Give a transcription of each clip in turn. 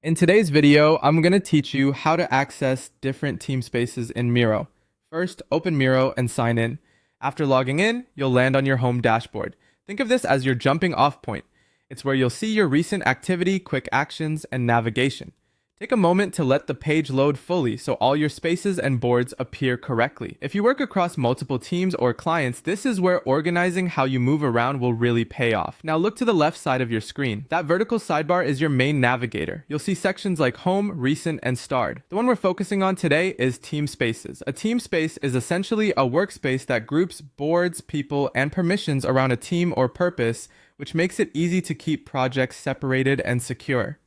In today's video, I'm going to teach you how to access different team spaces in Miro. First, open Miro and sign in. After logging in, you'll land on your home dashboard. Think of this as your jumping off point. It's where you'll see your recent activity, quick actions, and navigation. Take a moment to let the page load fully so all your spaces and boards appear correctly. If you work across multiple teams or clients, this is where organizing how you move around will really pay off. Now look to the left side of your screen. That vertical sidebar is your main navigator. You'll see sections like Home, Recent, and Starred. The one we're focusing on today is Team Spaces. A team space is essentially a workspace that groups boards, people, and permissions around a team or purpose, which makes it easy to keep projects separated and secure.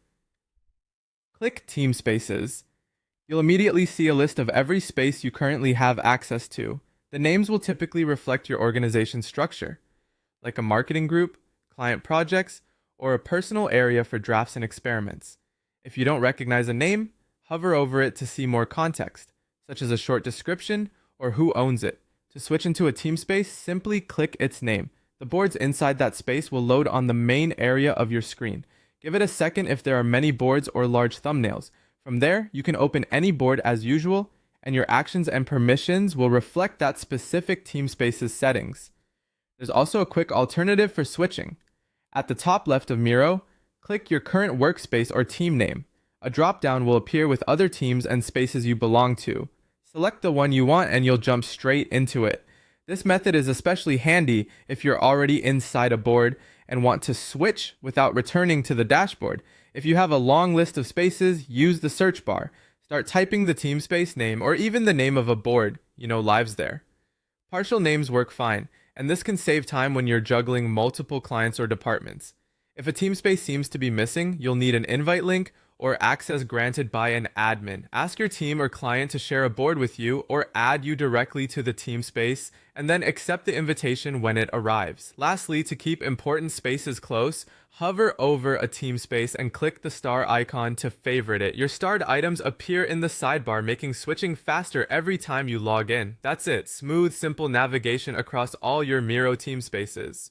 Click Team Spaces. You'll immediately see a list of every space you currently have access to. The names will typically reflect your organization's structure, like a marketing group, client projects, or a personal area for drafts and experiments. If you don't recognize a name, hover over it to see more context, such as a short description or who owns it. To switch into a team space, simply click its name. The boards inside that space will load on the main area of your screen. Give it a second if there are many boards or large thumbnails. From there, you can open any board as usual, and your actions and permissions will reflect that specific team space's settings. There's also a quick alternative for switching. At the top left of Miro, click your current workspace or team name. A drop-down will appear with other teams and spaces you belong to. Select the one you want and you'll jump straight into it. This method is especially handy if you're already inside a board and want to switch without returning to the dashboard. If you have a long list of spaces, use the search bar. Start typing the team space name or even the name of a board, lives there. Partial names work fine, and this can save time when you're juggling multiple clients or departments. If a team space seems to be missing, you'll need an invite link or access granted by an admin. Ask your team or client to share a board with you or add you directly to the team space, and then accept the invitation when it arrives. Lastly, to keep important spaces close, hover over a team space and click the star icon to favorite it. Your starred items appear in the sidebar, making switching faster every time you log in. That's it. Smooth, simple navigation across all your Miro team spaces.